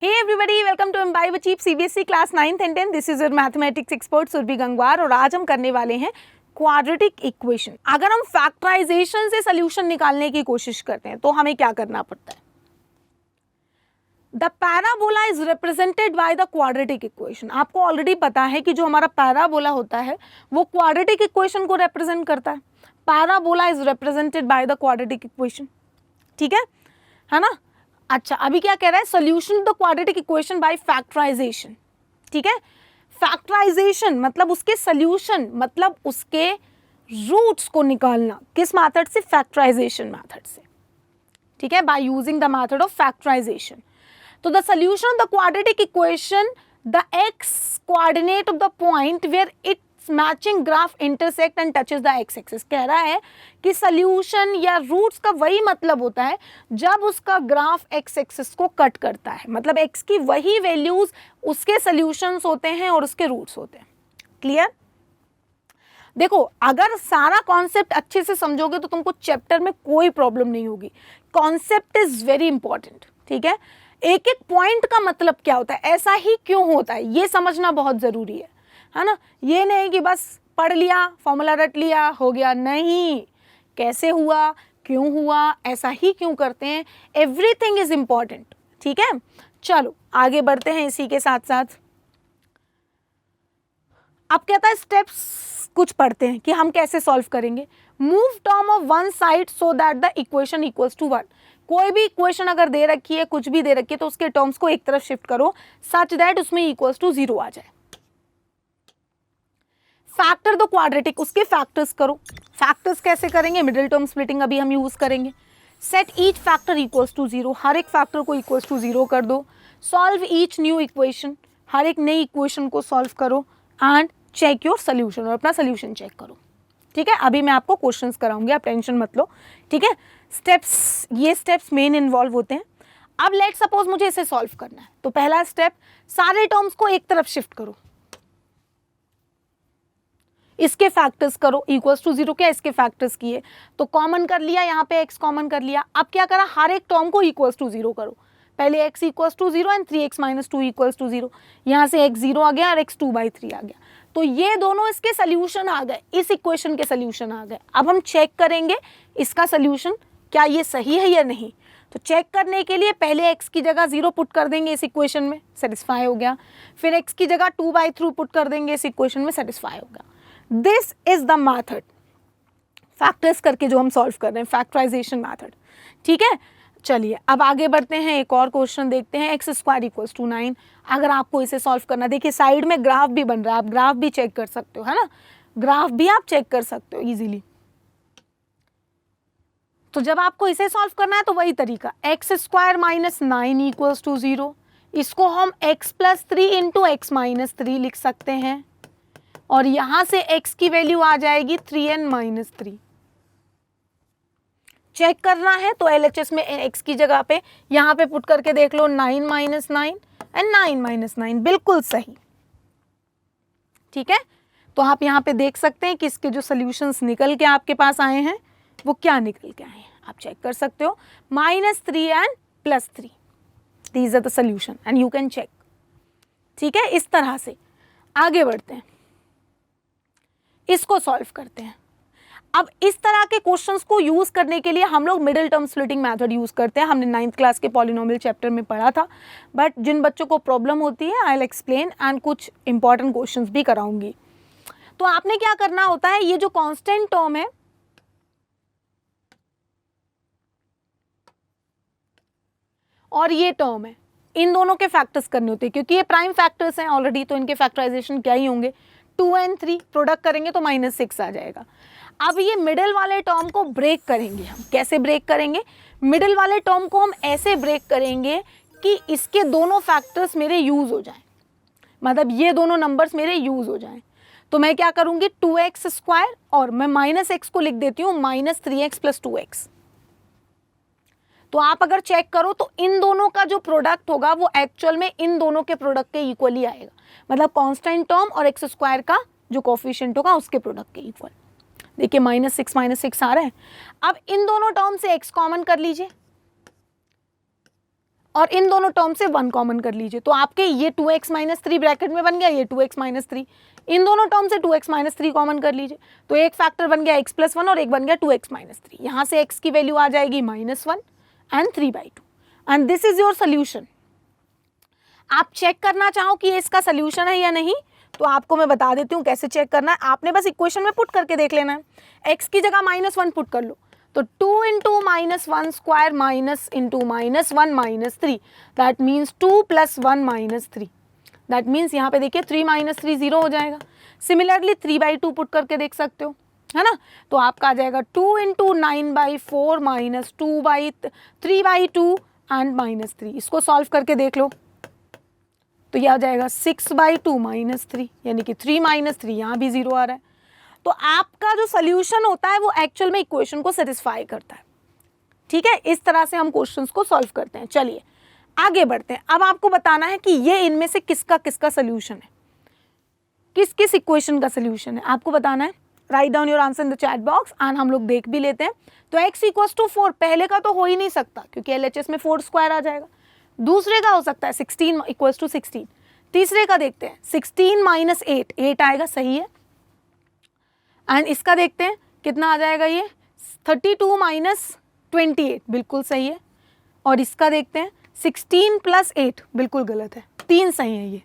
Hey everybody, welcome to Imbibe Achieve CBSE class 9th and 10th. This is your mathematics expert Surabhi Gangwar और आज हम करने वाले हैं क्वाड्रेटिक इक्वेशन। अगर हम फैक्टराइजेशन से सोल्यूशन निकालने की कोशिश करते हैं तो हमें क्या करना पड़ता है? The parabola is represented by the quadratic equation. आपको ऑलरेडी पता है कि जो हमारा पैराबोला होता है वो क्वाड्रेटिक इक्वेशन को रिप्रेजेंट करता है। Parabola is represented by the quadratic equation, ठीक है ना? अच्छा, अभी क्या कह रहा है? Solution the quadratic equation by factorisation, ठीक है। फैक्टराइजेशन मतलब उसके सोल्यूशन, मतलब उसके रूट्स को निकालना। किस मेथड से? फैक्टराइजेशन मेथड से, ठीक है, by using the method of factorization. तो the solution of the quadratic equation, the x coordinate of the point where its matching graph intersect and touches the x axis. कह रहा है कि solution या roots का वही मतलब होता है जब उसका ग्राफ एक्स एक्सिस को कट करता है, मतलब एक्स की वही वैल्यूज उसके सोल्यूशंस होते हैं और उसके रूट्स होते हैं। क्लियर? देखो, अगर सारा कॉन्सेप्ट अच्छे से समझोगे तो तुमको चैप्टर में कोई प्रॉब्लम नहीं होगी। कॉन्सेप्ट इज वेरी इंपॉर्टेंट, ठीक है। एक एक पॉइंट का मतलब क्या होता है, ऐसा ही क्यों होता है, ये समझना बहुत जरूरी है ना। ये नहीं कि बस पढ़ लिया, फॉर्मूला रट लिया, हो गया। नहीं, कैसे हुआ, क्यों हुआ, ऐसा ही क्यों करते हैं, एवरीथिंग इज इंपॉर्टेंट, ठीक है। चलो आगे बढ़ते हैं इसी के साथ साथ। अब कहता है स्टेप्स कुछ पढ़ते हैं कि हम कैसे सॉल्व करेंगे। Move term of one side so that the equation equals to 1। कोई भी इक्वेशन अगर दे रखी है, कुछ भी दे रखी है, तो उसके टर्म्स को एक तरफ शिफ्ट करो सच दैट उसमें इक्वल्स टू 0 आ जाए। फैक्टर द क्वाड्रेटिक, उसके फैक्टर्स करो। फैक्टर्स कैसे करेंगे? मिडिल टर्म स्प्लिटिंग अभी हम यूज करेंगे। Set each factor equals to 0, हर एक फैक्टर को इक्वल्स टू 0 कर दो। सॉल्व ईच न्यू इक्वेशन, हर एक नई इक्वेशन को सॉल्व करो एंड चेक योर सोल्यूशन, और अपना सोल्यूशन चेक करो, ठीक है। अभी मैं आपको क्वेश्चंस कराऊंगी, आप टेंशन मत लो, ठीक है। स्टेप्स, ये स्टेप्स मेन इन्वॉल्व होते हैं। अब लेट सपोज मुझे इसे सॉल्व करना है, तो पहला स्टेप, सारे टर्म्स को एक तरफ शिफ्ट करो, इसके फैक्टर्स करो इक्वल्स टू 0। क्या इसके फैक्टर्स किए तो कॉमन कर लिया, यहाँ पे x कॉमन कर लिया। अब क्या करा, हर एक टर्म को इक्वल्स टू 0 करो। पहले x equals to 0 and 3x minus 2 equals to 0। यहाँ से x 0 आ गया और x 2/3 आ गया, तो ये दोनों इसके सोल्यूशन आ गए, इस इक्वेशन के सोल्यूशन आ गए। अब हम चेक करेंगे इसका सोल्यूशन क्या ये सही है या नहीं। तो चेक करने के लिए पहले x की जगह 0 पुट कर देंगे इस इक्वेशन में, सेटिस्फाई हो गया। फिर x की जगह 2/3 पुट कर देंगे इस इक्वेशन में, सेटिस्फाई हो गया। This is the method, factors करके जो हम सॉल्व कर रहे हैं, फैक्टराइजेशन मैथड, ठीक है। चलिए अब आगे बढ़ते हैं, एक और क्वेश्चन देखते हैं। x² equals to 9। अगर आपको इसे सॉल्व करना, देखिए साइड में ग्राफ भी बन रहा है, आप ग्राफ भी चेक कर सकते हो, है ना। ग्राफ भी आप चेक कर सकते हो इजीली। तो जब आपको इसे सॉल्व करना है तो वही तरीका, x² माइनस 9 इक्वल्स टू 0। इसको हम x plus 3 into x minus 3 लिख सकते हैं, और यहां से x की वैल्यू आ जाएगी 3n माइनस 3। चेक करना है तो LHS में x की जगह पे यहां पे पुट करके देख लो, 9 माइनस 9 एंड 9 माइनस 9, बिल्कुल सही, ठीक है। तो आप यहां पे देख सकते हैं कि इसके जो सोल्यूशंस निकल के आपके पास आए हैं वो क्या निकल के आए हैं, आप चेक कर सकते हो। -3 and +3, these are the solution and you can check, ठीक है। इस तरह से आगे बढ़ते हैं, इसको सॉल्व करते हैं। अब इस तरह के क्वेश्चंस को यूज करने के लिए हम लोग middle term splitting method use करते हैं। हमने 9th क्लास के पॉलिनोमियल चैप्टर में पढ़ा था, बट जिन बच्चों को प्रॉब्लम होती है आई विल एक्सप्लेन एंड कुछ इंपॉर्टेंट क्वेश्चंस भी कराऊंगी। तो आपने क्या करना होता है, ये जो कांस्टेंट टर्म है और ये टर्म है, इन दोनों के फैक्टर्स करने होते हैं, क्योंकि ये प्राइम फैक्टर्स हैं ऑलरेडी, तो इनके फैक्टराइजेशन क्या ही होंगे, 2 and 3 प्रोडक्ट करेंगे तो -6 आ जाएगा। अब ये मिडिल वाले टर्म को ब्रेक करेंगे हम। कैसे ब्रेक करेंगे? मिडिल वाले टर्म को हम ऐसे ब्रेक करेंगे कि इसके दोनों फैक्टर्स मेरे यूज हो जाएं, मतलब ये दोनों नंबर्स मेरे यूज हो जाएं। तो मैं क्या करूंगी, 2x² और मैं -x को लिख देती हूँ -3x + 2x। तो आप अगर चेक करो तो इन दोनों का जो प्रोडक्ट होगा वो एक्चुअल में इन दोनों के प्रोडक्ट के इक्वल ही आएगा, मतलब कांस्टेंट टर्म और x² का जो कोफिशिएंट होगा उसके प्रोडक्ट के इक्वल। देखिए -6 आ रहा है। अब इन दोनों टर्म से x कॉमन कर लीजिए, और इन दोनों टर्म से 1 कॉमन कर लीजिए, तो आपके ये 2x माइनस 3 ब्रैकेट में बन गया, ये 2x माइनस 3, इन दोनों टर्म से 2x माइनस 3 कॉमन कर लीजिए, तो एक फैक्टर बन गया x प्लस 1 और एक बन गया 2x माइनस 3। यहाँ से x की वैल्यू आ जाएगी -1 and 3/2 and this is your solution. आप चेक करना चाहो कि ये इसका सोल्यूशन है या नहीं, तो आपको मैं बता देती हूँ कैसे चेक करना है। आपने बस इक्वेशन में पुट करके देख लेना है। x की जगह -1 पुट कर लो, तो 2 into -1 square minus into -1 minus 3, that means 2 plus 1 minus 3, that means यहाँ पे देखिए 3 माइनस 3 0 हो जाएगा। सिमिलरली 3/2 पुट करके देख सकते हो, है ना, तो आपका आ जाएगा 2 इंटू 9/4 माइनस 3/2 एंड -3। इसको सॉल्व करके देख लो, तो यह आ जाएगा 6/2 माइनस 3, यानी कि 3 माइनस 3, यहाँ भी 0 आ रहा है। तो आपका जो सोल्यूशन होता है वो एक्चुअल में इक्वेशन को सेटिस्फाई करता है। ठीक है, इस तरह से हम क्वेश्चंस को सॉल्व करते हैं। चलिए आगे बढ़ते हैं। अब आपको बताना है कि ये इनमें से किसका किसका सोल्यूशन है, किस किस इक्वेशन का सोल्यूशन है, आपको बताना है। Write down your answer in the chat box and हम लोग देख भी लेते हैं। तो x = 4, पहले का तो हो ही नहीं सकता क्योंकि LHS में 4 स्क्वायर आ जाएगा। दूसरे का हो सकता है 16 = 16। तीसरे का देखते हैं 16 माइनस 8 आएगा, सही है। एंड इसका देखते हैं कितना आ जाएगा, ये 32 माइनस 28, बिल्कुल सही है। और इसका देखते हैं 16 प्लस 8, बिल्कुल गलत है, 3 सही है। ये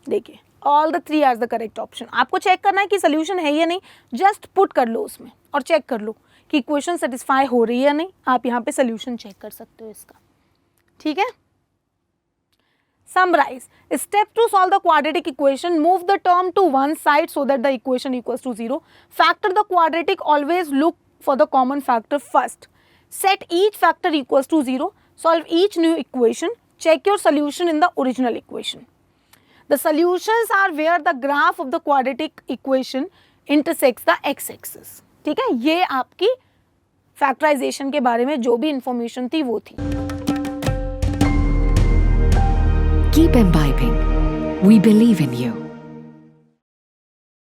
देखिए all the 3 are the correct option. आपको चेक करना है कि सोल्यूशन है या नहीं, जस्ट पुट कर लो उसमें और चेक कर लो कि इक्वेशन सेटिस्फाई हो रही है या नहीं। आप यहाँ पे सोल्यूशन चेक कर सकते हो इसका, ठीक है। Summarize. Step to solve the quadratic equation. Move the term to one side so that the equation equals to 0. Factor the quadratic. Always look for the common factor first. Set each factor equals to 0. Solve each new equation. Check your solution in the original equation. The solutions are where the graph of the quadratic equation intersects the x-axis. ठीक है, ये आपकी factorisation के बारे में जो भी information थी वो थी। Keep imbibing. We believe in you.